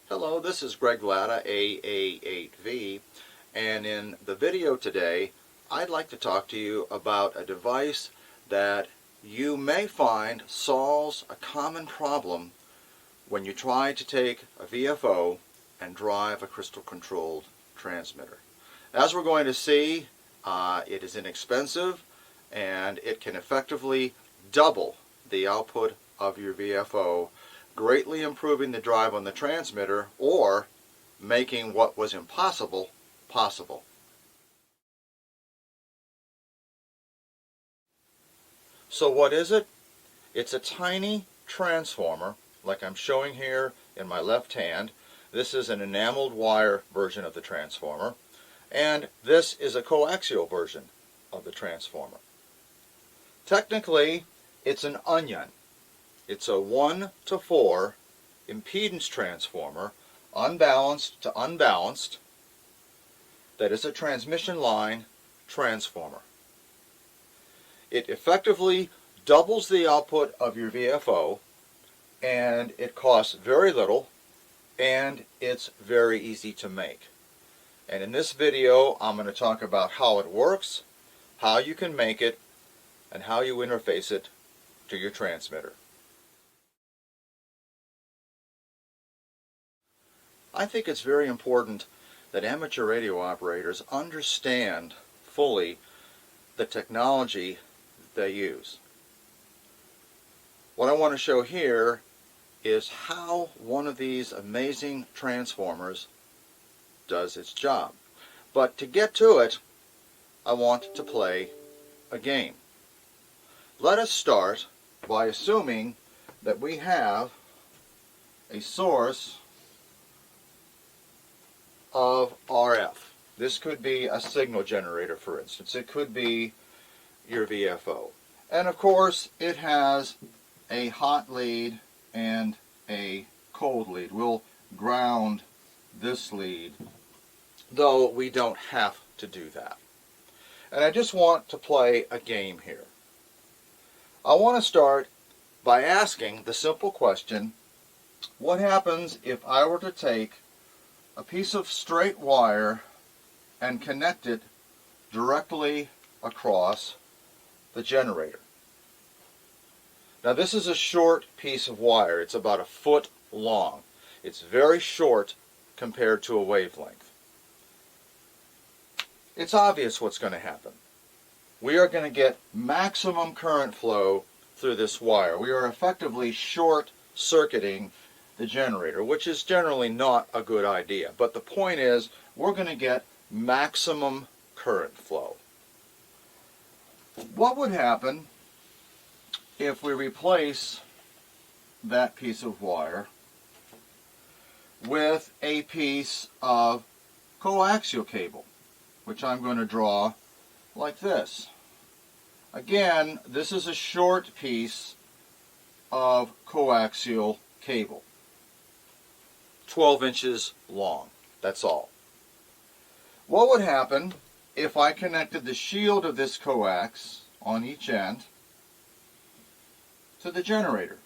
Hello, this is Greg Latta, AA8V, and in the video today I'd like to talk to you about a device that you may find solves a common problem when you try to take a VFO and drive a crystal controlled transmitter. As we're going to see, it is inexpensive and it can effectively double the output of your VFO, greatly improving the drive on the transmitter or making what was impossible possible. So what is it? It's a tiny transformer like I'm showing here in my left hand. This is an enameled wire version of the transformer, and this is a coaxial version of the transformer. Technically, it's an onion. It's a 1 to 4 impedance transformer, unbalanced to unbalanced, that is a transmission line transformer. It effectively doubles the output of your VFO, and it costs very little, and it's very easy to make. And in this video, I'm going to talk about how it works, how you can make it, and how you interface it to your transmitter. I think it's very important that amateur radio operators understand fully the technology that they use. What I want to show here is how one of these amazing transformers does its job. But to get to it, I want to play a game. Let us start by assuming that we have a source of RF. This could be a signal generator, for instance. It could be your VFO. And of course, it has a hot lead and a cold lead. We'll ground this lead, though we don't have to do that. And I just want to play a game here. I want to start by asking the simple question, what happens if I were to take a piece of straight wire and connect it directly across the generator? Now this is a short piece of wire. It's about 1 foot long. It's very short compared to a wavelength. It's obvious what's going to happen. We are going to get maximum current flow through this wire. We are effectively short-circuiting the generator, which is generally not a good idea. But the point is, we're going to get maximum current flow. What would happen if we replace that piece of wire with a piece of coaxial cable, which I'm going to draw like this? Again, this is a short piece of coaxial cable, 12 inches long, that's all. What would happen if I connected the shield of this coax on each end to the generator?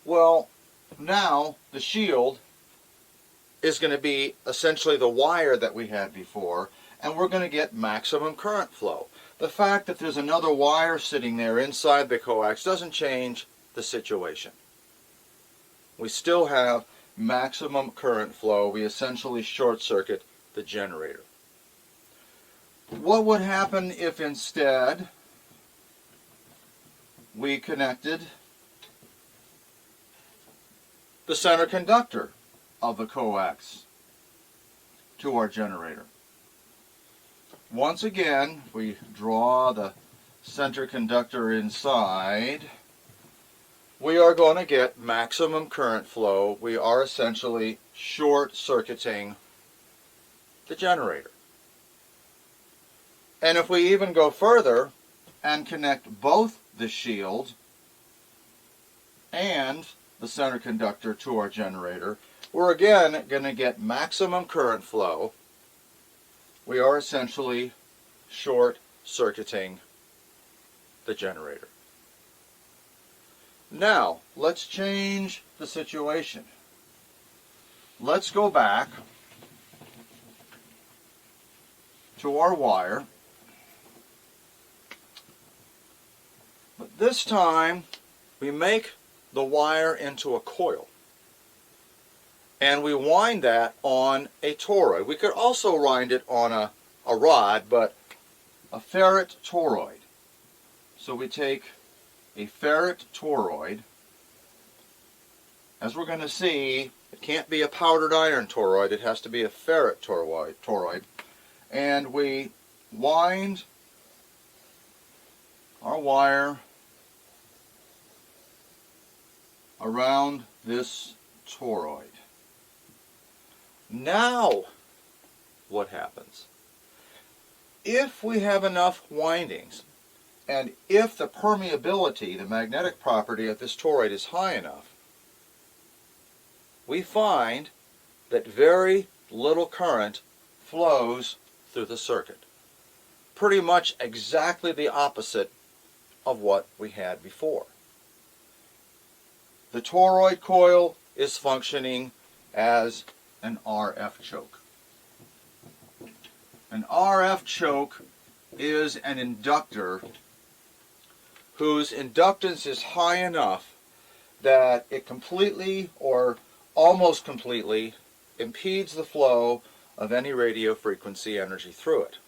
Well, now the shield is going to be essentially the wire that we had before, and we're going to get maximum current flow. The fact that there's another wire sitting there inside the coax doesn't change the situation. We still have maximum current flow. We essentially short-circuit the generator. What would happen if instead we connected the center conductor of the coax to our generator? Once again, we draw the center conductor inside. We are going to get maximum current flow. We are essentially short-circuiting the generator. And if we even go further and connect both the shield and the center conductor to our generator, we're again going to get maximum current flow. We are essentially short-circuiting the generator. Now, let's change the situation. Let's go back to our wire. But this time, we make the wire into a coil. And we wind that on a toroid. We could also wind it on a rod, but a ferrite toroid. So we take a ferrite toroid. As we're going to see, it can't be a powdered iron toroid. It has to be a ferrite toroid. And we wind our wire around this toroid. Now, what happens? If we have enough windings, and if the permeability, the magnetic property of this toroid is high enough, we find that very little current flows through the circuit. Pretty much exactly the opposite of what we had before. The toroid coil is functioning as an RF choke. An RF choke is an inductor whose inductance is high enough that it completely or almost completely impedes the flow of any radio frequency energy through it.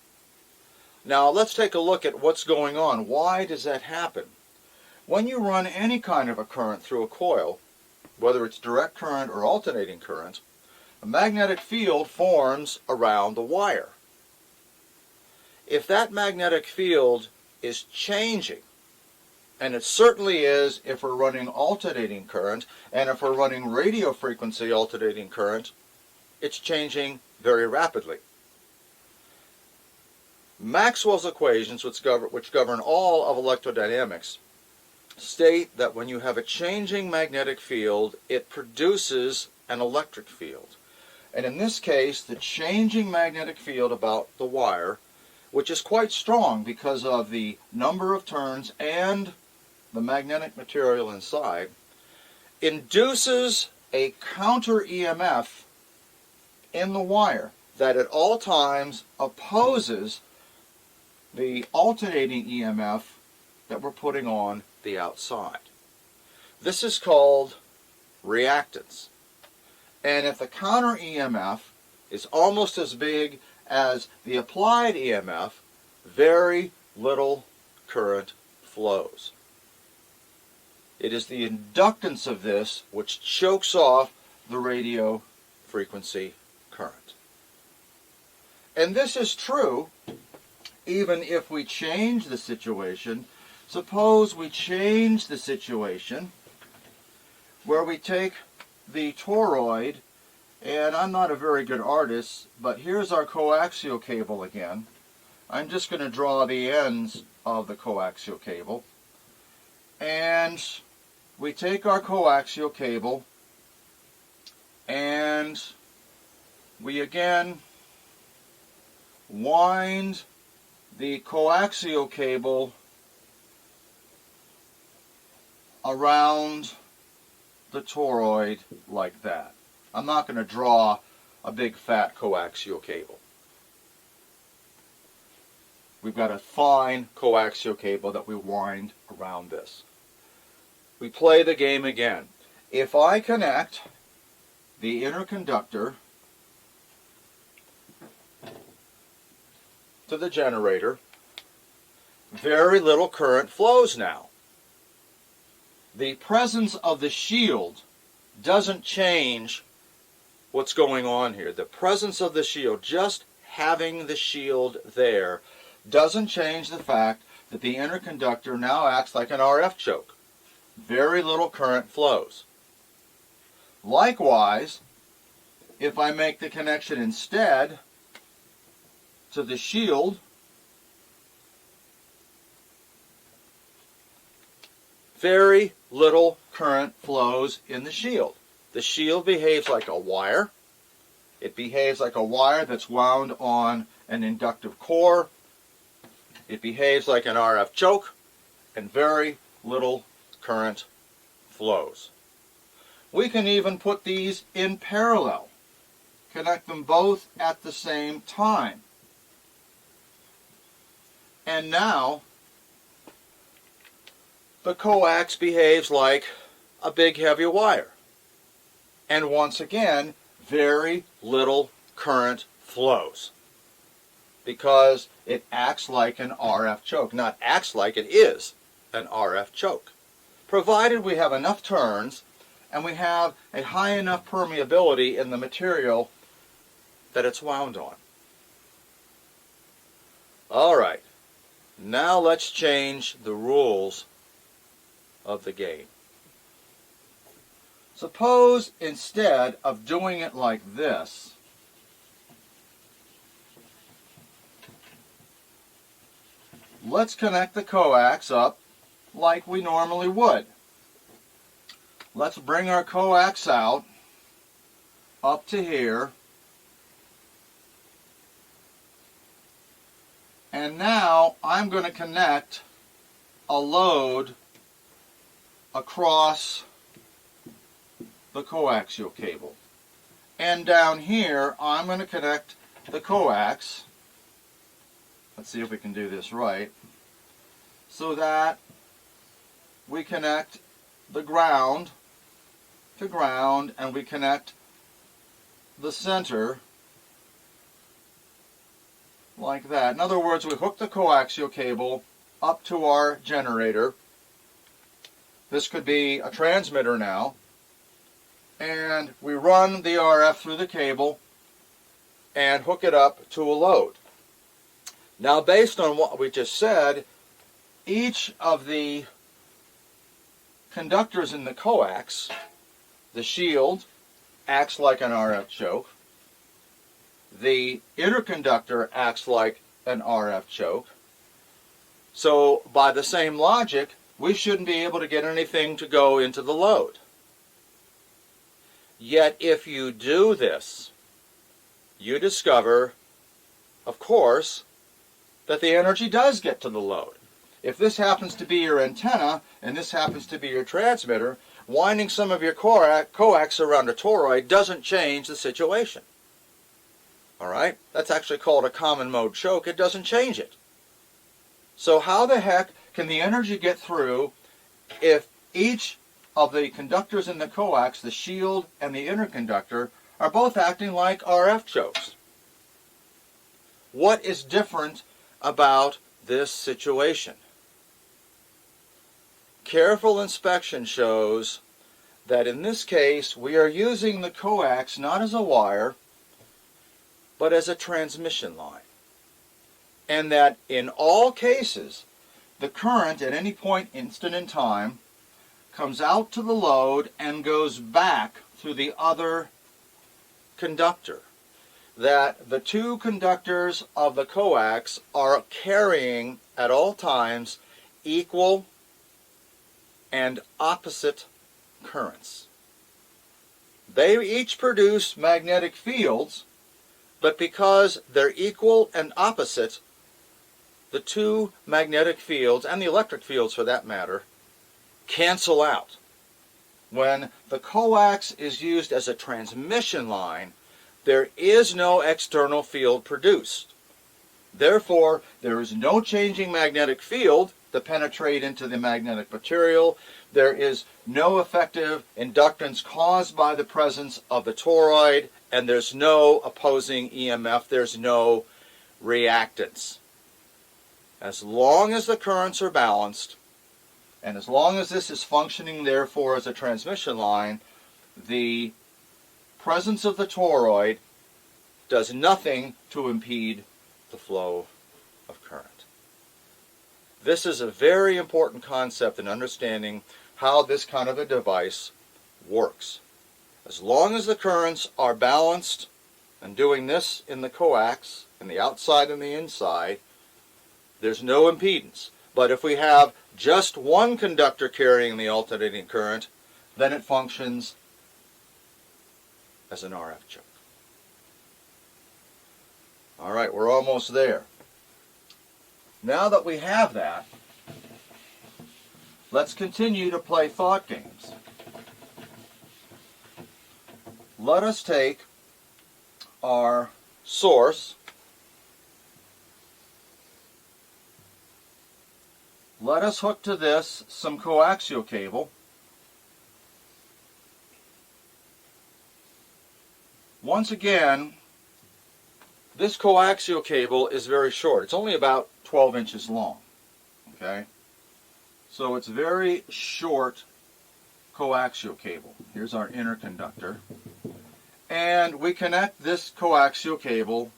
Now let's take a look at what's going on. Why does that happen? When you run any kind of a current through a coil, whether it's direct current or alternating current, a magnetic field forms around the wire. If that magnetic field is changing, and it certainly is if we're running alternating current, and if we're running radio frequency alternating current, it's changing very rapidly. Maxwell's equations, which govern all of electrodynamics, state that when you have a changing magnetic field, it produces an electric field. And in this case, the changing magnetic field about the wire, which is quite strong because of the number of turns and the magnetic material inside, induces a counter EMF in the wire that at all times opposes the alternating EMF that we're putting on the outside. This is called reactance. And if the counter EMF is almost as big as the applied EMF, very little current flows. It is the inductance of this which chokes off the radio frequency current. And this is true even if we change the situation. Suppose we change the situation where we take the toroid, and I'm not a very good artist, but here's our coaxial cable again. I'm just going to draw the ends of the coaxial cable. And we take our coaxial cable and we again wind the coaxial cable around the toroid like that. I'm not going to draw a big fat coaxial cable. We've got a fine coaxial cable that we wind around this. We play the game again. If I connect the inner conductor to the generator, very little current flows now. The presence of the shield doesn't change what's going on here. The presence of the shield, just having the shield there, doesn't change the fact that the inner conductor now acts like an RF choke. Very little current flows. Likewise, if I make the connection instead to the shield, very little current flows in the shield. The shield behaves like a wire. It behaves like a wire that's wound on an inductive core. It behaves like an RF choke, and very little current flows. We can even put these in parallel, connect them both at the same time. And now the coax behaves like a big heavy wire. And once again, very little current flows because it acts like an RF choke. Not acts like, it is an RF choke. Provided we have enough turns and we have a high enough permeability in the material that it's wound on. All right, now let's change the rules of the game. Suppose instead of doing it like this, let's connect the coax up like we normally would. Let's bring our coax out up to here. And now I'm going to connect a load across the coaxial cable. And down here, I'm going to connect the coax. Let's see if we can do this right. So that we connect the ground to ground, and we connect the center like that. In other words, we hook the coaxial cable up to our generator. This could be a transmitter now. And we run the RF through the cable and hook it up to a load. Now, based on what we just said, each of the conductors in the coax, the shield, acts like an RF choke. The interconductor acts like an RF choke. So, by the same logic, we shouldn't be able to get anything to go into the load. Yet if you do this, you discover, of course, that the energy does get to the load. If this happens to be your antenna, and this happens to be your transmitter, winding some of your coax around a toroid doesn't change the situation. All right? That's actually called a common mode choke. It doesn't change it. So how the heck can the energy get through if each of the conductors in the coax, the shield and the interconductor, are both acting like RF chokes? What is different about this situation? Careful inspection shows that in this case we are using the coax not as a wire but as a transmission line, and that in all cases the current at any point instant in time comes out to the load and goes back through the other conductor. That the two conductors of the coax are carrying at all times equal and opposite currents. They each produce magnetic fields, but because they're equal and opposite, the two magnetic fields, and the electric fields for that matter, cancel out. When the coax is used as a transmission line, there is no external field produced. Therefore, there is no changing magnetic field to penetrate into the magnetic material. There is no effective inductance caused by the presence of the toroid, and there's no opposing EMF. There's no reactance. As long as the currents are balanced, and as long as this is functioning, therefore, as a transmission line, the presence of the toroid does nothing to impede the flow of current. This is a very important concept in understanding how this kind of a device works. As long as the currents are balanced and doing this in the coax, in the outside and the inside, there's no impedance. But if we have just one conductor carrying the alternating current, then it functions as an RF choke. All right, we're almost there. Now that we have that, let's continue to play thought games. let us take our source, let us hook to this some coaxial cable. Once again, this coaxial cable is very short. It's only about 12 inches long. Okay? So it's very short coaxial cable. Here's our inner conductor. And we connect this coaxial cable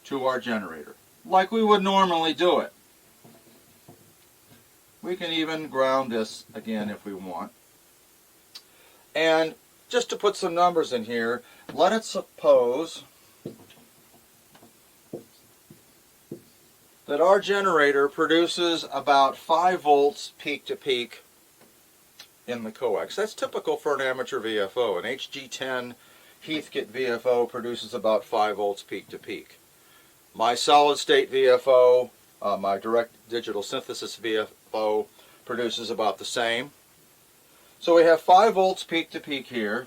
to our generator, like we would normally do it. We can even ground this again if we want. And just to put some numbers in here, let us suppose that our generator produces about 5 volts peak to peak in the coax. That's typical for an amateur VFO. An HG10 Heathkit VFO produces about 5 volts peak to peak. My solid state VFO, my direct digital synthesis VFO, produces about the same. So we have 5 volts peak to peak here.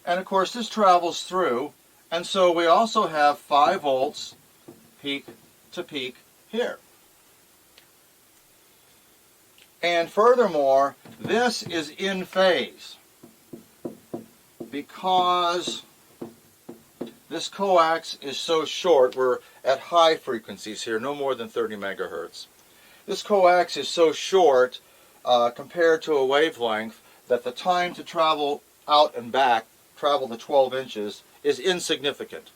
And of course this travels through, and so we also have 5 volts peak to peak here. And furthermore, this is in phase because this coax is so short. We're at high frequencies here, no more than 30 megahertz. This coax is so short compared to a wavelength that the time to travel out and back, travel the 12 inches, is insignificant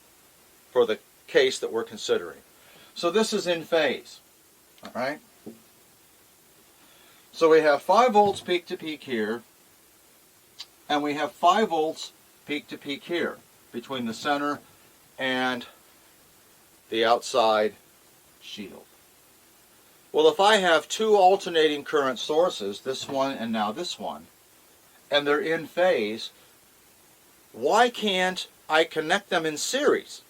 for the case that we're considering. So this is in phase. All right? So we have 5 volts peak to peak here, and we have 5 volts peak to peak here between the center and the outside shield. Well, if I have 2 alternating current sources, this one and now this one, and they're in phase, why can't I connect them in series?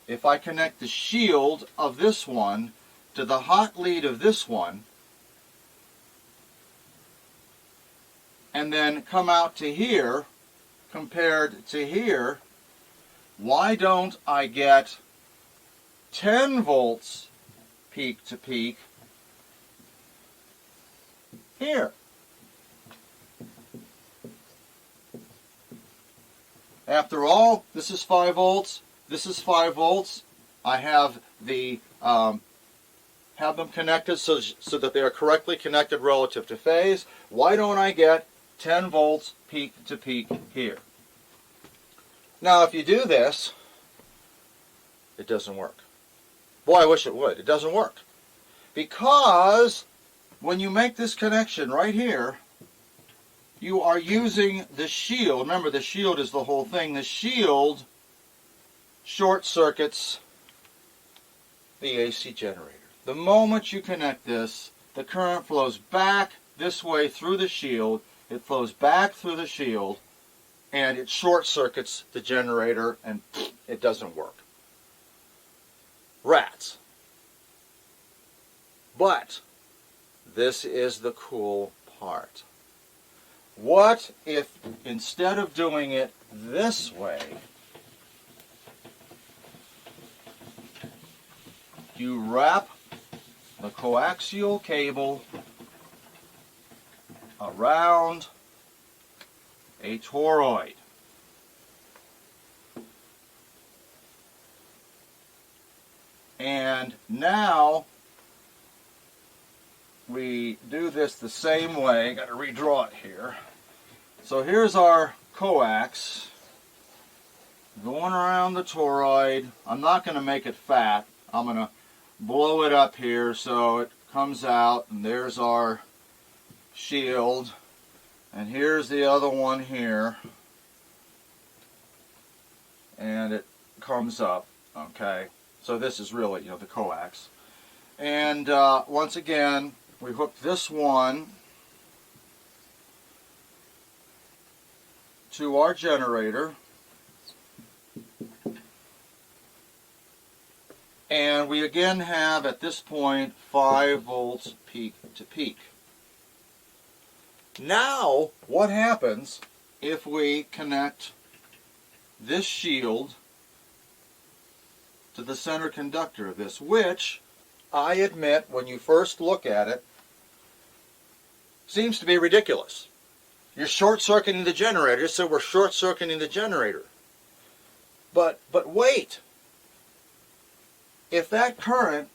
If I connect the shield of this one to the hot lead of this one, and then come out to here, compared to here, why don't I get 10 volts peak to peak here? After all, this is 5 volts, this is 5 volts. I have the have them connected so that they are correctly connected relative to phase. Why don't I get 10 volts peak to peak here? Now, if you do this, it doesn't work. Boy, I wish it would. It doesn't work. Because when you make this connection right here, you are using the shield. Remember, the shield is the whole thing. The shield short circuits the AC generator. The moment you connect this, the current flows back this way through the shield. It flows back through the shield, and it short circuits the generator, and it doesn't work. Rats. But this is the cool part. What if instead of doing it this way, you wrap the coaxial cable around a toroid? And now we do this the same way. Got to redraw it here. So here's our coax going around the toroid. I'm not going to make it fat. I'm going to blow it up here so it comes out, and there's our shield, and here's the other one here, and it comes up. Okay, so this is really, the coax. And once again, we hook this one to our generator, and we again have at this point 5 volts peak to peak. Now, what happens if we connect this shield to the center conductor of this, which I admit, when you first look at it, seems to be ridiculous. You're short-circuiting the generator, so we're short-circuiting the generator. But wait. If that current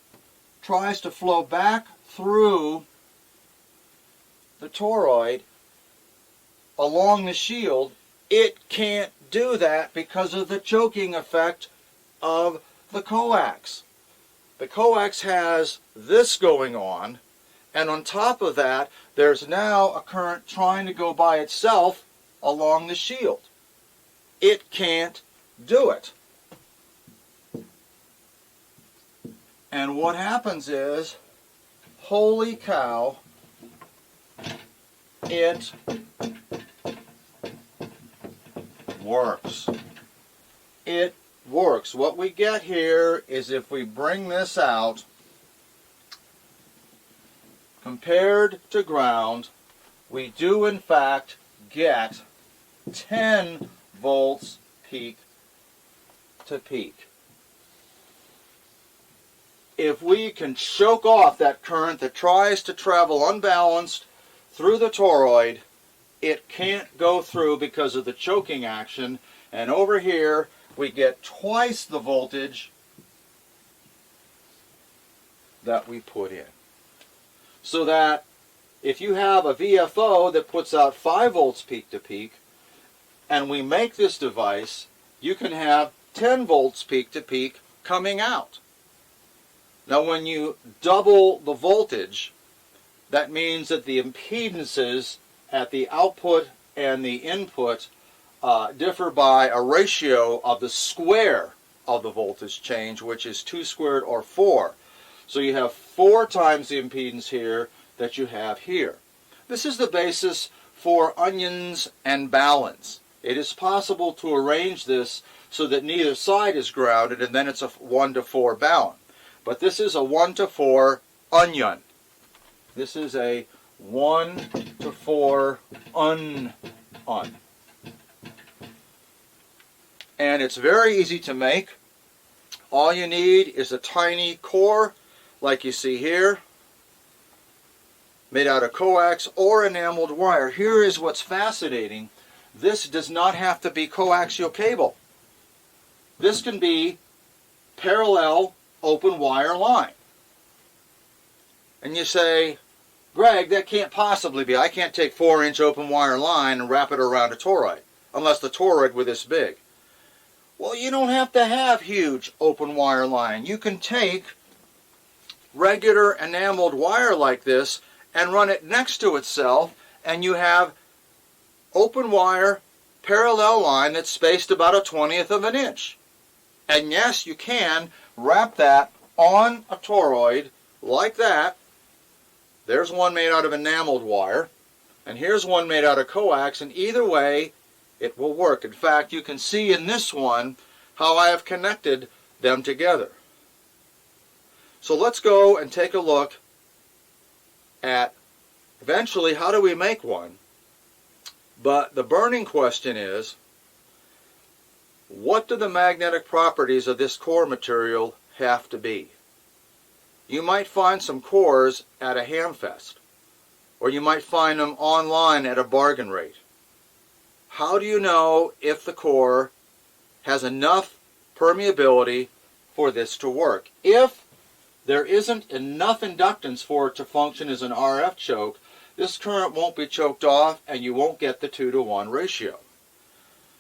tries to flow back through the toroid along the shield, it can't do that because of the choking effect of the coax. The coax has this going on, and on top of that, there's now a current trying to go by itself along the shield. It can't do it. And what happens is, holy cow, it works. It works. What we get here is, if we bring this out, compared to ground, we do in fact get 10 volts peak to peak. If we can choke off that current that tries to travel unbalanced through the toroid, it can't go through because of the choking action, and over here we get twice the voltage that we put in. So that if you have a VFO that puts out 5 volts peak to peak, and we make this device, you can have 10 volts peak to peak coming out. Now when you double the voltage, that means that the impedances at the output and the input differ by a ratio of the square of the voltage change, which is 2 squared or 4. So you have 4 times the impedance here that you have here. This is the basis for onions and balance. It is possible to arrange this so that neither side is grounded, and then it's a 1 to 4 balance. But this is a 1 to 4 onion. This is a 1 to 4 un. And it's very easy to make. All you need is a tiny core, like you see here, made out of coax or enameled wire. Here is what's fascinating. This does not have to be coaxial cable. This can be parallel open wire line. And you say, Greg, that can't possibly be. I can't take 4-inch open wire line and wrap it around a toroid, unless the toroid were this big. Well, you don't have to have huge open wire line. You can take regular enameled wire like this and run it next to itself, and you have open wire parallel line that's spaced about 1/20 of an inch. And yes, you can wrap that on a toroid like that. There's one made out of enameled wire, and here's one made out of coax, and either way it will work. In fact, you can see in this one how I have connected them together. So let's go and take a look at eventually how do we make one. But the burning question is, what do the magnetic properties of this core material have to be? You might find some cores at a hamfest, or you might find them online at a bargain rate. How do you know if the core has enough permeability for this to work? If there isn't enough inductance for it to function as an RF choke, this current won't be choked off and you won't get the 2-to-1 ratio.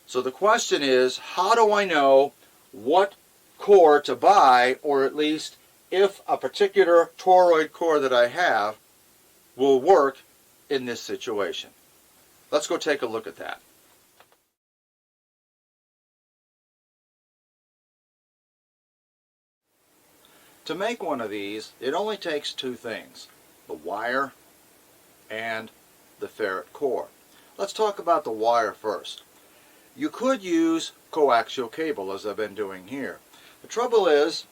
So the question is, how do I know what core to buy, or at least if a particular toroid core that I have will work in this situation? Let's go take a look at that. To make one of these, it only takes 2 things: the wire and the ferrite core. Let's talk about the wire first. You could use coaxial cable, as I've been doing here. The trouble is,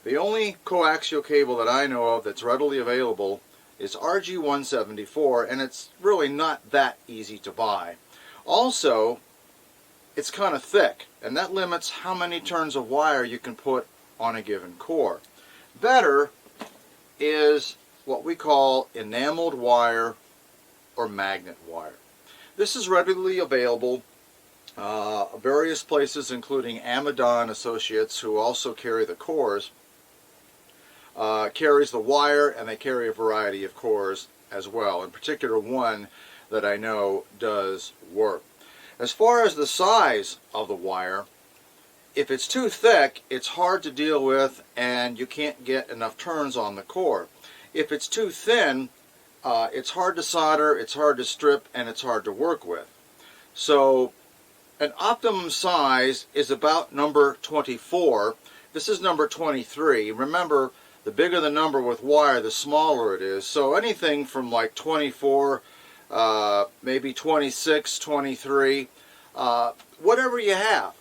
the only coaxial cable that I know of that's readily available is RG174, and it's really not that easy to buy. Also, it's kind of thick, and that limits how many turns of wire you can put on a given core. Better is what we call enameled wire or magnet wire. This is readily available various places, including Amadon Associates, who also carry the cores, carries the wire, and they carry a variety of cores as well. In particular, one that I know does work. As far as the size of the wire, if it's too thick, it's hard to deal with and you can't get enough turns on the core. If it's too thin, it's hard to solder, it's hard to strip, and it's hard to work with. So an optimum size is about number 24. This is number 23. Remember, the bigger the number with wire, the smaller it is. So anything from like 24, maybe 26, 23, whatever you have,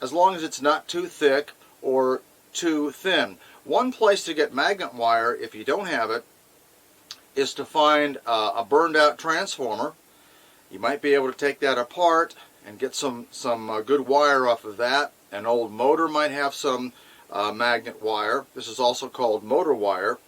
as long as it's not too thick or too thin. One place to get magnet wire, if you don't have it, is to find a burned out transformer. You might be able to take that apart and get some good wire off of that. An old motor might have some magnet wire. This is also called motor wire.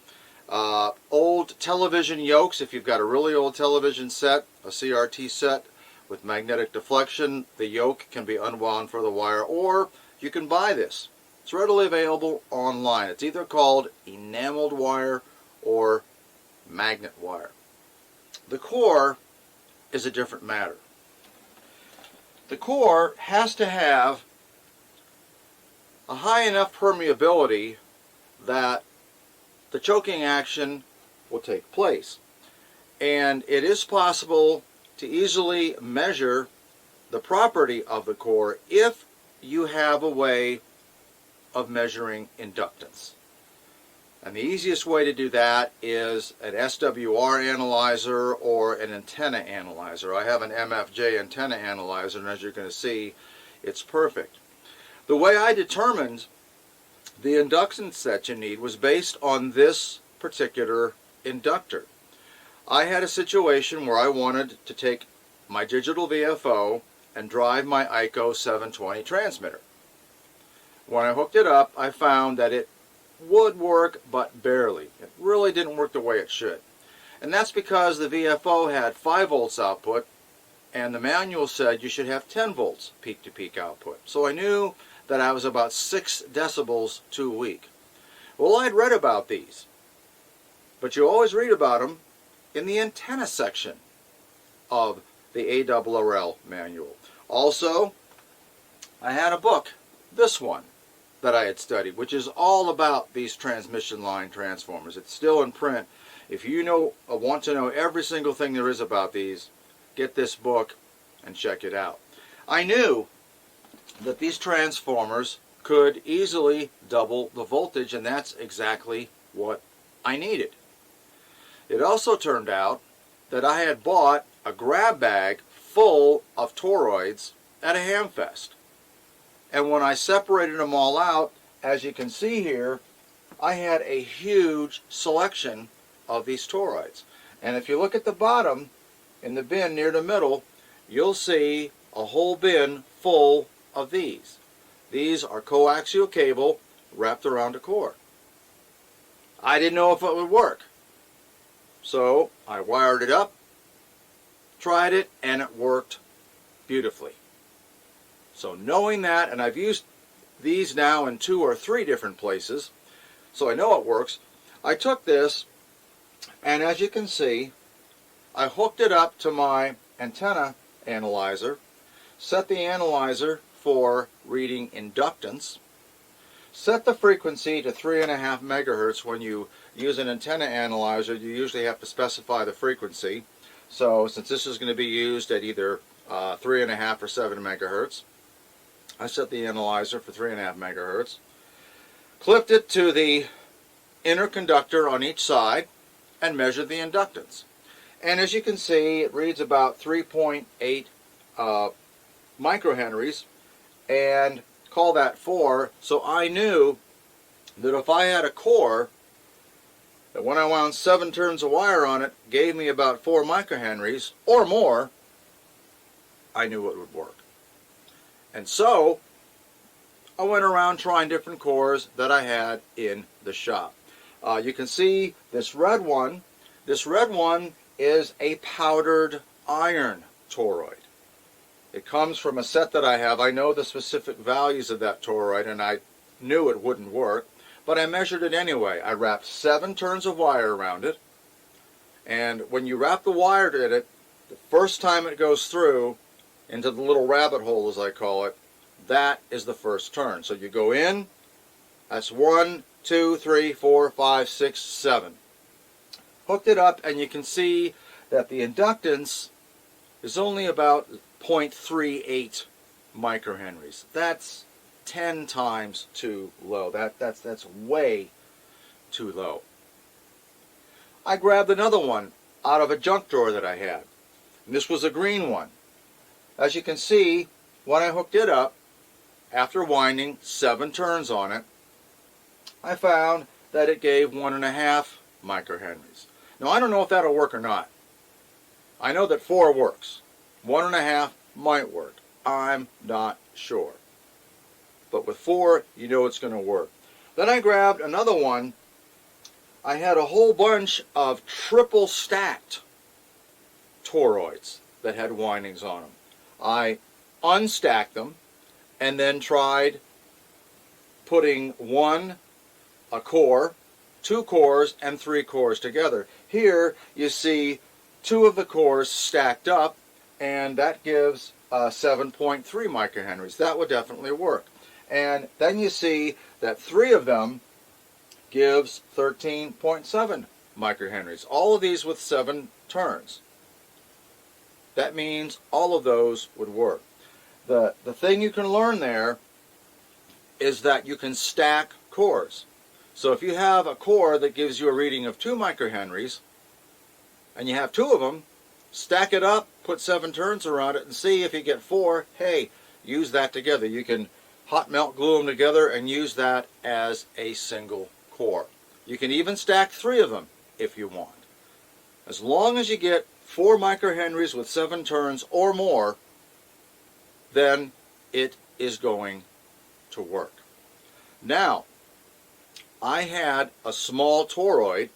Old television yokes, if you've got a really old television set, a CRT set with magnetic deflection, the yoke can be unwound for the wire, or you can buy this. It's readily available online. It's either called enameled wire or magnet wire. The core is a different matter. The core has to have a high enough permeability that the choking action will take place. And it is possible to easily measure the property of the core if you have a way of measuring inductance. And the easiest way to do that is an SWR analyzer or an antenna analyzer. I have an MFJ antenna analyzer, and as you're going to see, it's perfect. The way I determined the inductance that you need was based on this particular inductor. I had a situation where I wanted to take my digital VFO and drive my ICO 720 transmitter. When I hooked it up, I found that it would work, but barely. It really didn't work the way it should. And that's because the VFO had 5 volts output, and the manual said you should have 10 volts peak-to-peak output. So I knew that I was about 6 decibels too weak. Well, I'd read about these, but you always read about them in the antenna section of the ARRL manual. Also, I had a book, this one, that I had studied, which is all about these transmission line transformers. It's still in print. If you want to know every single thing there is about these, get this book and check it out. I knew that these transformers could easily double the voltage, and that's exactly what I needed. It also turned out that I had bought a grab bag full of toroids at a hamfest. And when I separated them all out, as you can see here, I had a huge selection of these toroids. And if you look at the bottom, in the bin near the middle, you'll see a whole bin full of these. These are coaxial cable wrapped around a core. I didn't know if it would work. So I wired it up, tried it, and it worked beautifully. So knowing that, and I've used these now in 2 or 3 different places, so I know it works, I took this, and as you can see, I hooked it up to my antenna analyzer, set the analyzer for reading inductance, set the frequency to 3.5 megahertz. When you use an antenna analyzer, you usually have to specify the frequency. So since this is going to be used at either 3.5 or 7 megahertz, I set the analyzer for 3.5 megahertz, clipped it to the inner conductor on each side, and measured the inductance. And as you can see, it reads about 3.8 microhenries, and call that 4. So I knew that if I had a core that when I wound 7 turns of wire on it, gave me about 4 microhenries or more, I knew it would work. And so I went around trying different cores that I had in the shop. You can see this red one. This red one is a powdered iron toroid. It comes from a set that I have. I know the specific values of that toroid, and I knew it wouldn't work, but I measured it anyway. I wrapped 7 turns of wire around it, and when you wrap the wire in it, the first time it goes through into the little rabbit hole, as I call it, that is the first turn. So you go in, that's 1, 2, 3, 4, 5, 6, 7. Hooked it up, and you can see that the inductance is only about 0.38 microhenries. That's 10 times too low. That's way too low. I grabbed another one out of a junk drawer that I had. And this was a green one. As you can see, when I hooked it up, after winding 7 turns on it, I found that it gave 1.5 microhenries. Now, I don't know if that'll work or not. I know that 4 works. 1.5 might work. I'm not sure. But with 4, you know it's going to work. Then I grabbed another one. I had a whole bunch of triple stacked toroids that had windings on them. I unstacked them and then tried putting a core, 2 cores, and 3 cores together. Here you see 2 of the cores stacked up, and that gives 7.3 microhenries. That would definitely work. And then you see that 3 of them gives 13.7 microhenries. All of these with 7 turns. That means all of those would work. The thing you can learn there is that you can stack cores. So if you have a core that gives you a reading of 2 microhenries, and you have 2 of them, stack it up, put 7 turns around it, and see if you get 4. Hey, use that together. You can hot melt glue them together and use that as a single core. You can even stack 3 of them if you want. As long as you get 4 microhenries with 7 turns or more, then it is going to work. Now, I had a small toroid,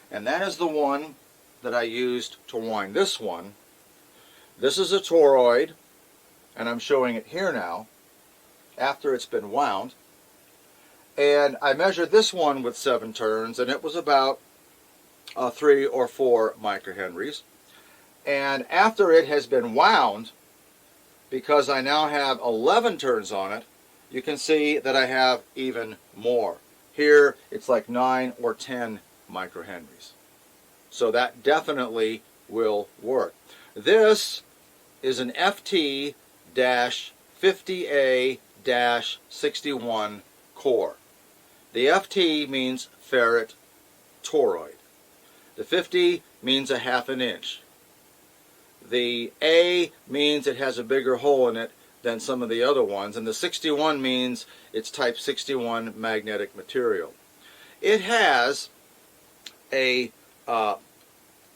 and that is the one that I used to wind this one. This is a toroid, and I'm showing it here now after it's been wound. And I measured this one with 7 turns, and it was about 3 or 4 microhenries. And after it has been wound, because I now have 11 turns on it, you can see that I have even more. Here it's like 9 or 10 microhenries. So that definitely will work. This is an FT-50A-61 core. The FT means ferrite toroid. The 50 means a 1/2 inch. The A means it has a bigger hole in it than some of the other ones, and the 61 means it's type 61 magnetic material. It has a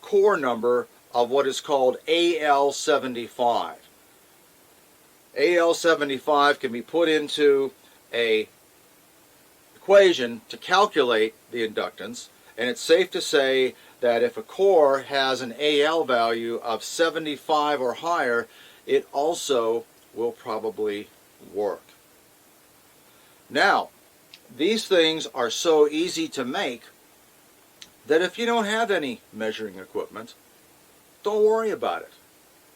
core number of what is called AL75. AL75 can be put into a equation to calculate the inductance, and it's safe to say that if a core has an AL value of 75 or higher, it also will probably work. Now, these things are so easy to make that if you don't have any measuring equipment, don't worry about it.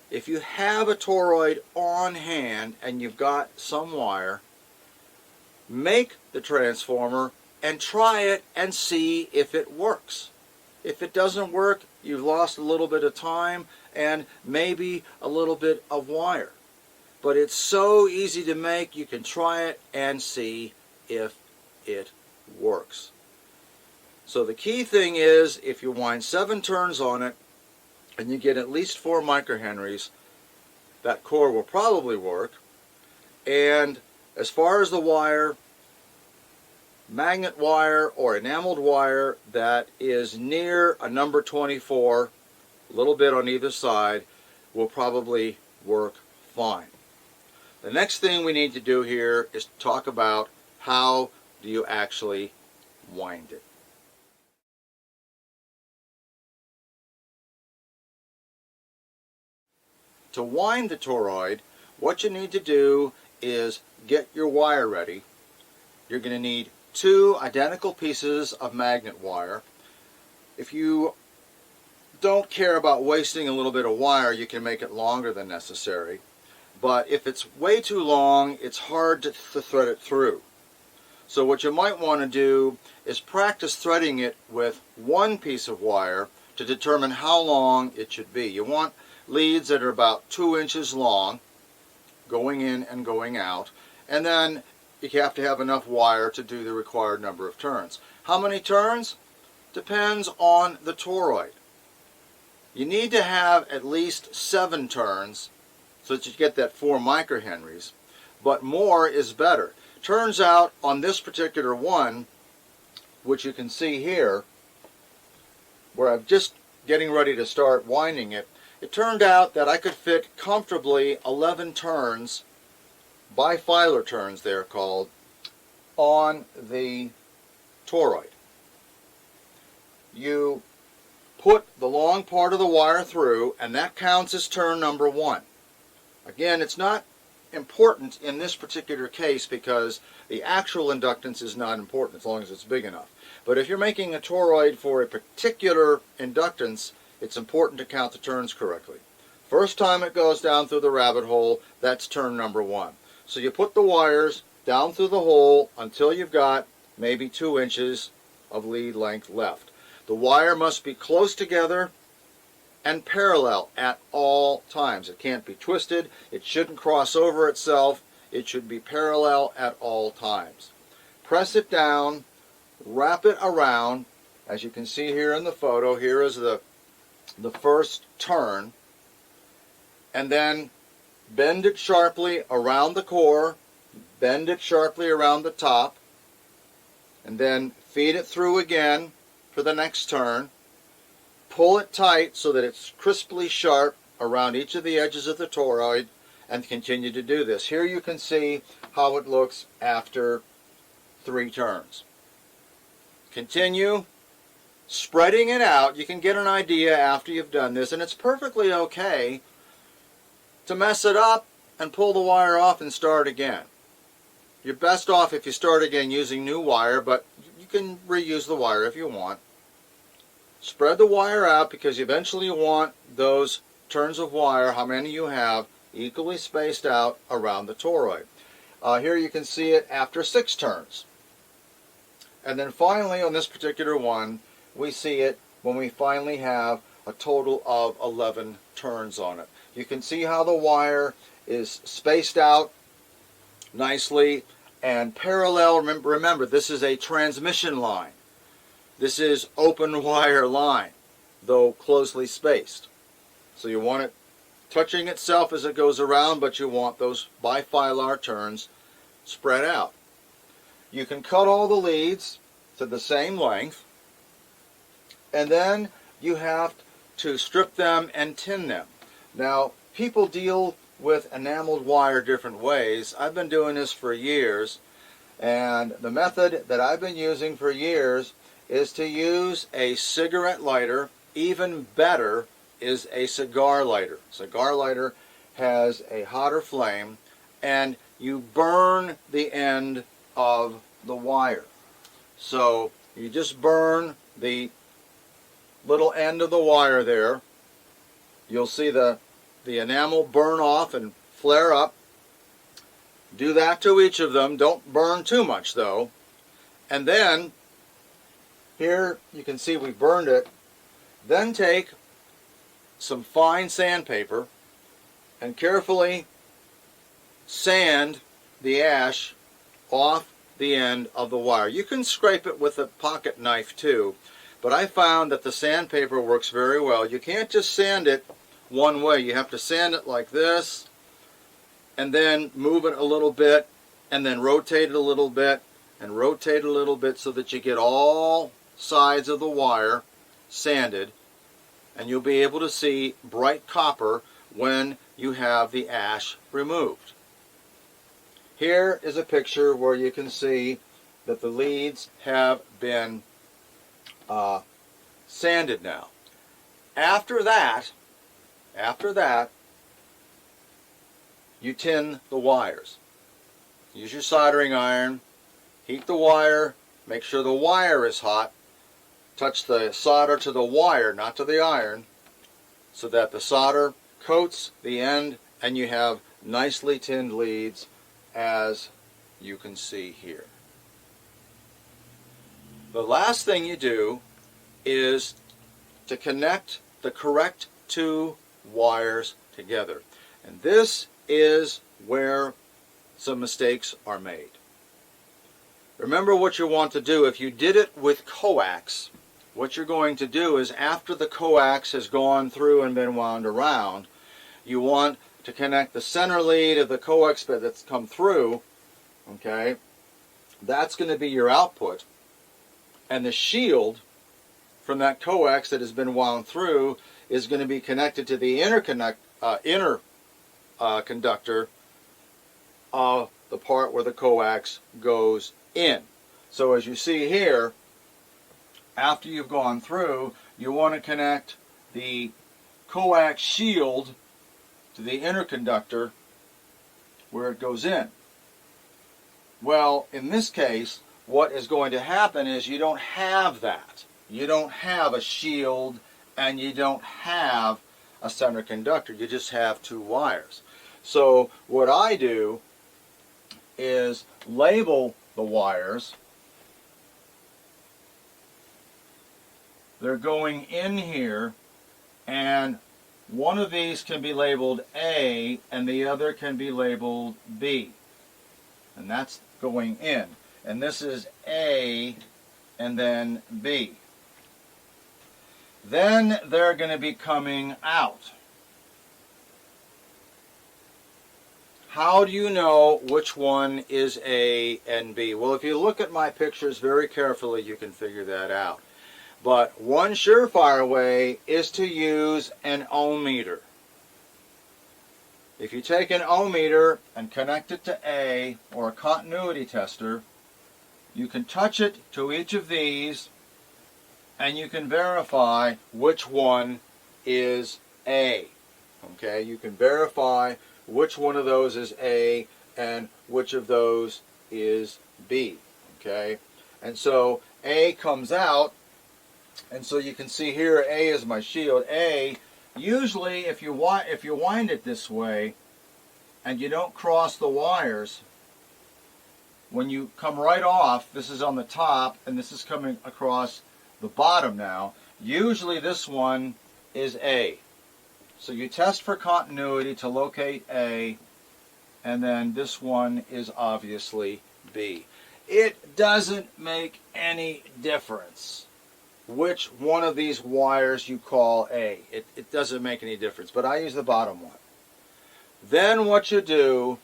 If you have a toroid on hand and you've got some wire, make the transformer and try it and see if it works. If it doesn't work, you've lost a little bit of time and maybe a little bit of wire. But it's so easy to make, you can try it and see if it works. So the key thing is, if you wind 7 turns on it and you get at least 4 microhenries, that core will probably work. And as far as the wire, magnet wire or enameled wire that is near a number 24, a little bit on either side, will probably work fine. The next thing we need to do here is talk about how do you actually wind it. To wind the toroid, what you need to do is get your wire ready. You're going to need 2 identical pieces of magnet wire. If you don't care about wasting a little bit of wire, you can make it longer than necessary. But if it's way too long, it's hard to thread it through. So what you might want to do is practice threading it with 1 piece of wire to determine how long it should be. You want leads that are about 2 inches long, going in and going out, and then you have to have enough wire to do the required number of turns. How many turns? Depends on the toroid. You need to have at least 7 turns so that you get that 4 microhenries, but more is better. Turns out on this particular one, which you can see here, where I'm just getting ready to start winding it, it turned out that I could fit comfortably 11 turns, bifilar turns they're called, on the toroid. You put the long part of the wire through, and that counts as turn number 1. Again, it's not important in this particular case because the actual inductance is not important as long as it's big enough. But if you're making a toroid for a particular inductance, it's important to count the turns correctly. First time it goes down through the rabbit hole, that's turn number 1. So you put the wires down through the hole until you've got maybe 2 inches of lead length left. The wire must be close together and parallel at all times. It can't be twisted, it shouldn't cross over itself, it should be parallel at all times. Press it down, wrap it around. As you can see here in the photo, here is the first turn, and then bend it sharply around the core, bend it sharply around the top, and then feed it through again for the next turn. Pull it tight so that it's crisply sharp around each of the edges of the toroid, and continue to do this. Here you can see how it looks after 3 turns. Continue spreading it out. You can get an idea after you've done this, and it's perfectly okay to mess it up and pull the wire off and start again. You're best off if you start again using new wire, but you can reuse the wire if you want. Spread the wire out because eventually you want those turns of wire, how many you have, equally spaced out around the toroid. Here you can see it after 6 turns. And then finally on this particular one, we see it when we finally have a total of 11 turns on it. You can see how the wire is spaced out nicely and parallel. Remember, this is a transmission line. This is open wire line, though closely spaced. So you want it touching itself as it goes around, but you want those bifilar turns spread out. You can cut all the leads to the same length, and then you have to strip them and tin them. Now, people deal with enameled wire different ways. I've been doing this for years, and the method that I've been using for years is to use a cigarette lighter. Even better is a cigar lighter. Cigar lighter has a hotter flame, and you burn the end of the wire. So you just burn the little end of the wire there. You'll see the enamel burn off and flare up. Do that to each of them. Don't burn too much though. And then here you can see we burned it. Then take some fine sandpaper and carefully sand the ash off the end of the wire. You can scrape it with a pocket knife too, but I found that the sandpaper works very well. You can't just sand it one way. You have to sand it like this, and then move it a little bit, and then rotate it a little bit, and rotate a little bit so that you get all sides of the wire sanded, and you'll be able to see bright copper when you have the ash removed. Here is a picture where you can see that the leads have been sanded now. After that, you tin the wires. Use your soldering iron, heat the wire, make sure the wire is hot, touch the solder to the wire, not to the iron, so that the solder coats the end and you have nicely tinned leads, as you can see here. The last thing you do is to connect the correct two wires together. And this is where some mistakes are made. Remember what you want to do. If you did it with coax, what you're going to do is, after the coax has gone through and been wound around, you want to connect the center lead of the coax bed that's come through. Okay, that's going to be your output, and the shield from that coax that has been wound through is going to be connected to the inner conductor of the part where the coax goes in. So as you see here, after you've gone through, you want to connect the coax shield to the inner conductor where it goes in. Well, in this case, what is going to happen is you don't have that. You don't have a shield and you don't have a center conductor. You just have two wires. So what I do is label the wires. They're going in here, and one of these can be labeled A and the other can be labeled B. And that's going in. And this is A and then B. Then they're going to be coming out. How do you know which one is A and B? Well, if you look at my pictures very carefully, you can figure that out. But one surefire way is to use an ohm meter. If you take an ohm meter and connect it to A, or a continuity tester, you can touch it to each of these and you can verify which one is A. Okay, you can verify which one of those is A and which of those is B. Okay, and so A comes out, and so you can see here A is my shield. A, usually if you wind it this way and you don't cross the wires, when you come right off, this is on the top and this is coming across the bottom now, usually this one is A. So you test for continuity to locate A, and then this one is obviously B. It doesn't make any difference which one of these wires you call A. It doesn't make any difference, but I use the bottom one. Then what you do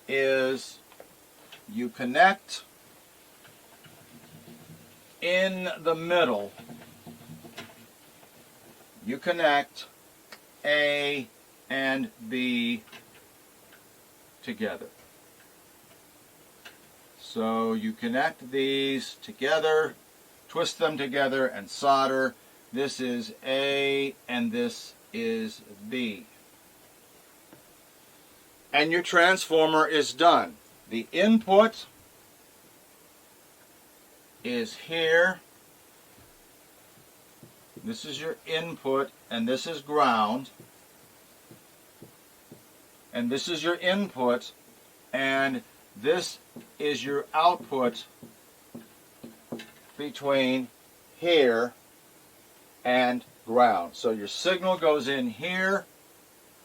is you connect in the middle, you connect A and B together. So you connect these together, twist them together and solder. This is A and this is B. And your transformer is done. The input is here. This is your input and this is ground. And this is your input and this is your output between here and ground. So your signal goes in here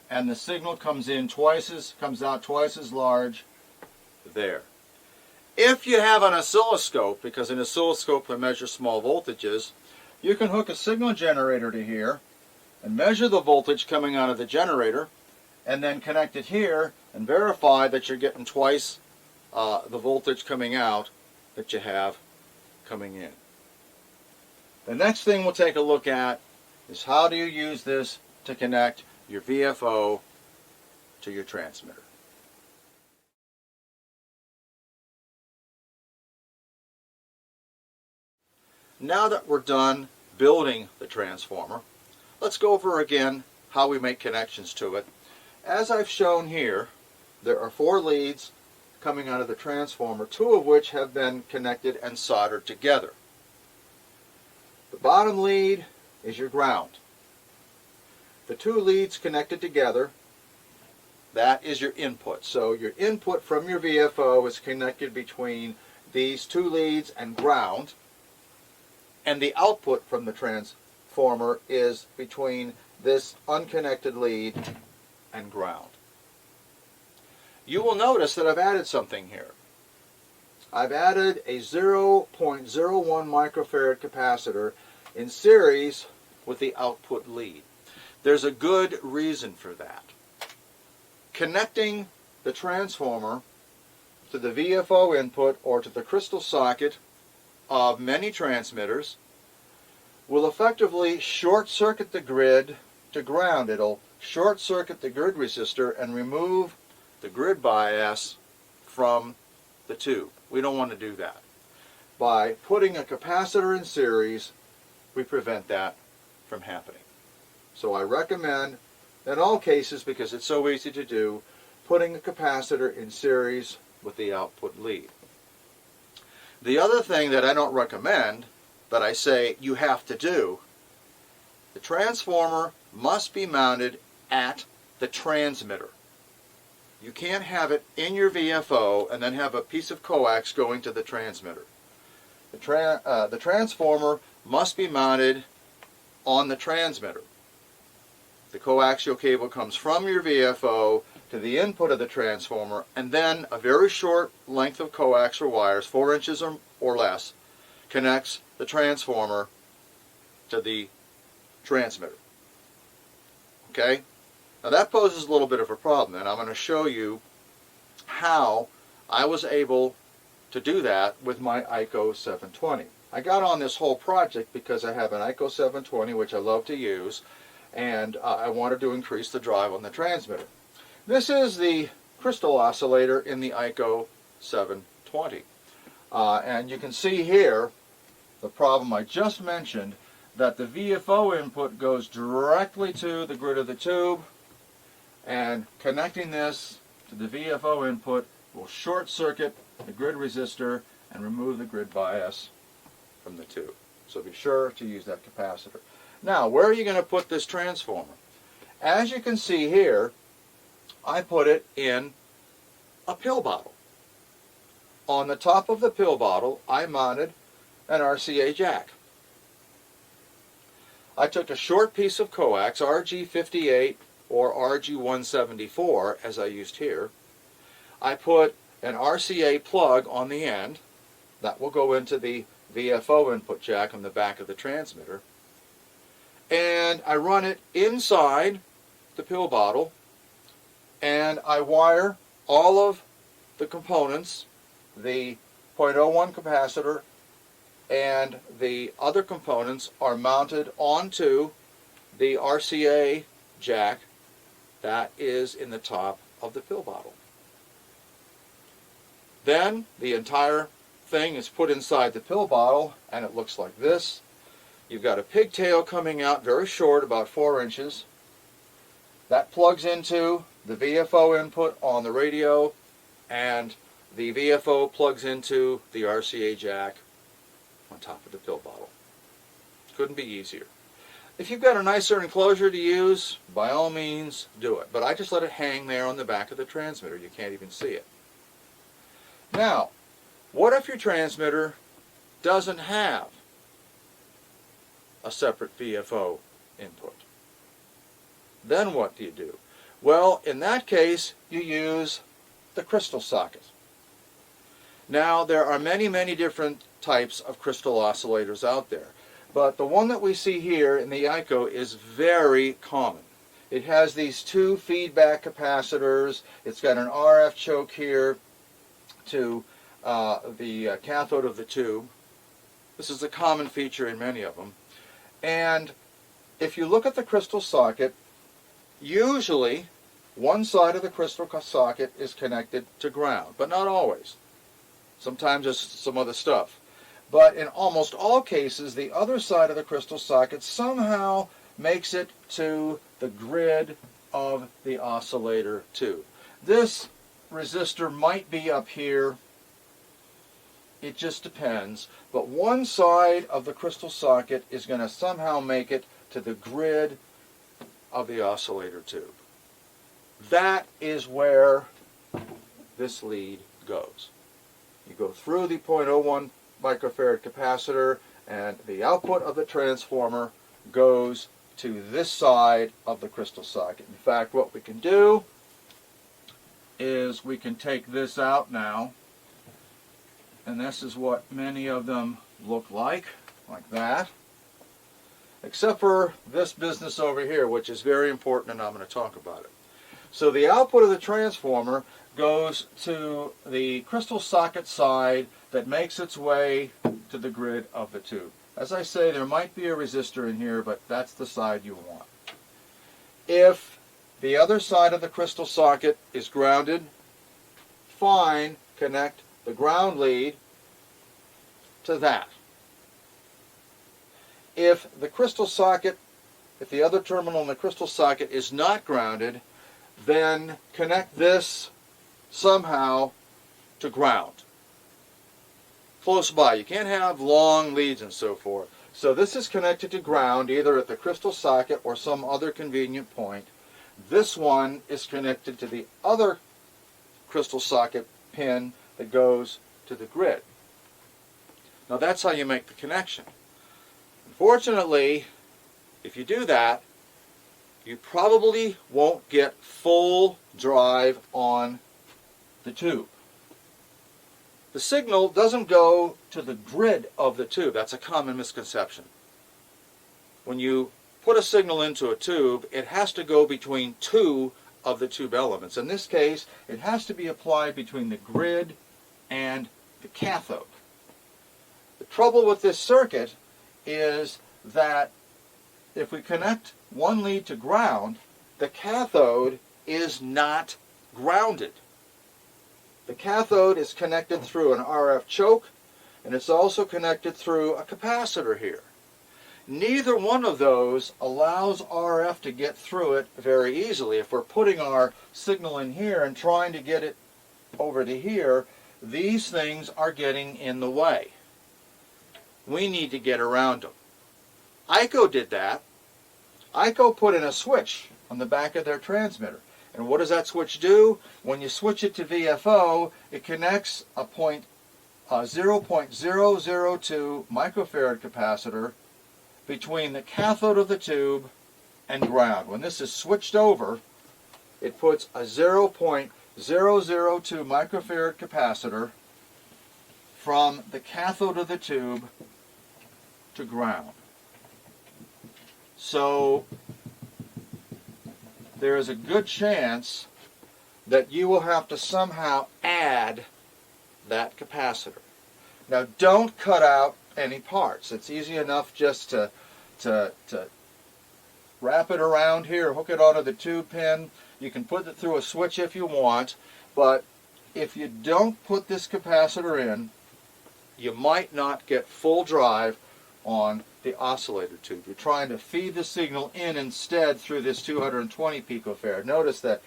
and the signal comes out twice as large there. If you have an oscilloscope, because an oscilloscope can measure small voltages, you can hook a signal generator to here and measure the voltage coming out of the generator and then connect it here and verify that you're getting twice the voltage coming out that you have coming in. The next thing we'll take a look at is how do you use this to connect your VFO to your transmitter. Now that we're done building the transformer, let's go over again how we make connections to it. As I've shown here, there are 4 leads coming out of the transformer, 2 of which have been connected and soldered together. The bottom lead is your ground. The 2 leads connected together, that is your input. So your input from your VFO is connected between these 2 leads and ground, and the output from the transformer is between this unconnected lead and ground. You will notice that I've added something here. I've added a 0.01 microfarad capacitor in series with the output lead. There's a good reason for that. Connecting the transformer to the VFO input or to the crystal socket of many transmitters will effectively short circuit the grid to ground. It'll short circuit the grid resistor and remove the grid bias from the tube. We don't want to do that. By putting a capacitor in series, we prevent that from happening. So I recommend, in all cases, because it's so easy to do, putting a capacitor in series with the output lead. The other thing that I don't recommend, but I say you have to do, the transformer must be mounted at the transmitter. You can't have it in your VFO and then have a piece of coax going to the transmitter. The transformer must be mounted on the transmitter. The coaxial cable comes from your VFO to the input of the transformer, and then a very short length of coaxial wires, 4 inches or less, connects the transformer to the transmitter. Okay? Now that poses a little bit of a problem, and I'm going to show you how I was able to do that with my ICO 720. I got on this whole project because I have an ICO 720, which I love to use, and I wanted to increase the drive on the transmitter. This is the crystal oscillator in the ICO 720. And you can see here the problem I just mentioned, that the VFO input goes directly to the grid of the tube, and connecting this to the VFO input will short circuit the grid resistor and remove the grid bias from the tube. So be sure to use that capacitor. Now, where are you going to put this transformer? As you can see here, I put it in a pill bottle. On the top of the pill bottle, I mounted an RCA jack. I took a short piece of coax, RG58 or RG174, as I used here. I put an RCA plug on the end. That will go into the VFO input jack on the back of the transmitter. And I run it inside the pill bottle, and I wire all of the components, the 0.01 capacitor and the other components are mounted onto the RCA jack that is in the top of the pill bottle. Then the entire thing is put inside the pill bottle, and it looks like this. You've got a pigtail coming out very short, about 4 inches. That plugs into the VFO input on the radio, and the VFO plugs into the RCA jack on top of the pill bottle. Couldn't be easier. If you've got a nicer enclosure to use, by all means do it. But I just let it hang there on the back of the transmitter. You can't even see it. Now, what if your transmitter doesn't have a separate VFO input? Then what do you do? Well, in that case, you use the crystal socket. Now, there are many, many different types of crystal oscillators out there, but the one that we see here in the ICO is very common. It has these two feedback capacitors. It's got an RF choke here to cathode of the tube. This is a common feature in many of them. And if you look at the crystal socket, usually one side of the crystal socket is connected to ground, but not always. Sometimes there's some other stuff. But in almost all cases, the other side of the crystal socket somehow makes it to the grid of the oscillator tube. This resistor might be up here. It just depends. But one side of the crystal socket is going to somehow make it to the grid of the oscillator tube. That is where this lead goes. You go through the 0.01 microfarad capacitor, and the output of the transformer goes to this side of the crystal socket. In fact, what we can do is we can take this out now, and this is what many of them look like that, except for this business over here, which is very important, and I'm going to talk about it. So the output of the transformer goes to the crystal socket side that makes its way to the grid of the tube. As I say, there might be a resistor in here, but that's the side you want. If the other side of the crystal socket is grounded, fine, connect the ground lead to that. If the crystal socket, if the other terminal in the crystal socket is not grounded, then connect this somehow to ground. Close by. You can't have long leads and so forth. So this is connected to ground either at the crystal socket or some other convenient point. This one is connected to the other crystal socket pin that goes to the grid. Now that's how you make the connection. Unfortunately, if you do that, you probably won't get full drive on the tube. The signal doesn't go to the grid of the tube. That's a common misconception. When you put a signal into a tube, it has to go between two of the tube elements. In this case, it has to be applied between the grid and the cathode. The trouble with this circuit is that if we connect one lead to ground, the cathode is not grounded. The cathode is connected through an RF choke, and it's also connected through a capacitor here. Neither one of those allows RF to get through it very easily. If we're putting our signal in here and trying to get it over to here, these things are getting in the way. We need to get around them. ICO did that. ICO put in a switch on the back of their transmitter. And what does that switch do? When you switch it to VFO, it connects a 0.002 microfarad capacitor between the cathode of the tube and ground. When this is switched over, it puts a 0.002 microfarad capacitor from the cathode of the tube to ground. So there is a good chance that you will have to somehow add that capacitor. Now don't cut out any parts. It's easy enough just to wrap it around here, hook it onto the tube pin. You can put it through a switch if you want, but if you don't put this capacitor in, you might not get full drive on the oscillator tube. You're trying to feed the signal in instead through this 220 picofarad. Notice that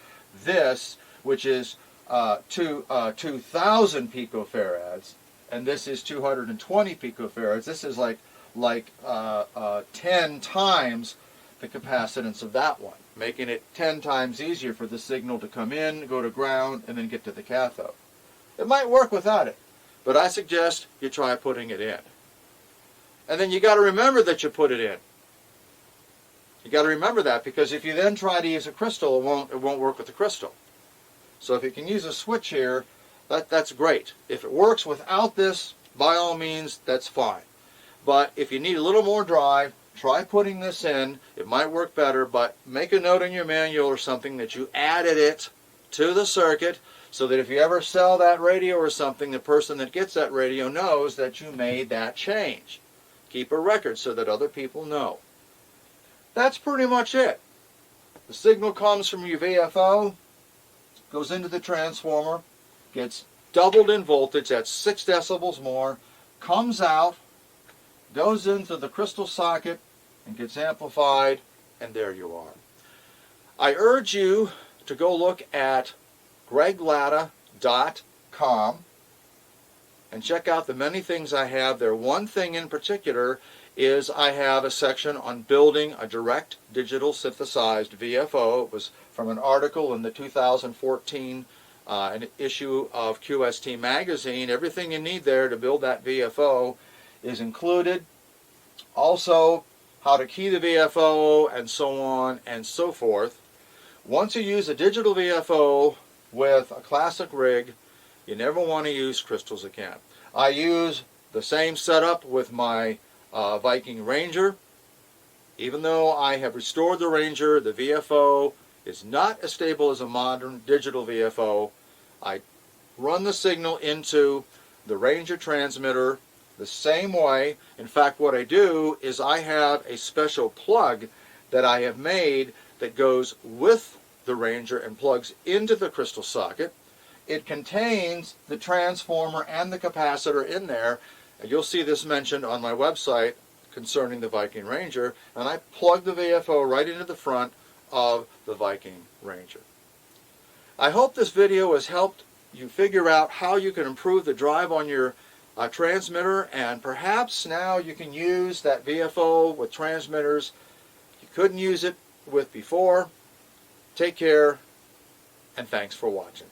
this, which is 2,000 picofarads, and this is 220 picofarads, this is like 10 times the capacitance of that one, making it 10 times easier for the signal to come in, go to ground, and then get to the cathode. It might work without it, but I suggest you try putting it in. And then you got to remember that you put it in. You got to remember that, because if you then try to use a crystal, it won't work with the crystal. So if you can use a switch here, that's great. If it works without this, by all means, that's fine. But if you need a little more drive, try putting this in. It might work better, but make a note in your manual or something that you added it to the circuit so that if you ever sell that radio or something, the person that gets that radio knows that you made that change. Keep a record so that other people know. That's pretty much it. The signal comes from your VFO, goes into the transformer, gets doubled in voltage, that's 6 decibels more, comes out, goes into the crystal socket, and gets amplified, and there you are. I urge you to go look at greglatta.com and check out the many things I have there. One thing in particular is I have a section on building a direct digital synthesized VFO. It was from an article in the 2014 an issue of QST magazine. Everything you need there to build that VFO is included. Also, how to key the VFO and so on and so forth. Once you use a digital VFO with a classic rig, you never want to use crystals again. I use the same setup with my Viking Ranger. Even though I have restored the Ranger, the VFO is not as stable as a modern digital VFO. I run the signal into the Ranger transmitter the same way. In fact, what I do is I have a special plug that I have made that goes with the Ranger and plugs into the crystal socket. It contains the transformer and the capacitor in there, and you'll see this mentioned on my website concerning the Viking Ranger, and I plug the VFO right into the front of the Viking Ranger. I hope this video has helped you figure out how you can improve the drive on your transmitter, and perhaps now you can use that VFO with transmitters you couldn't use it with before. Take care, and thanks for watching.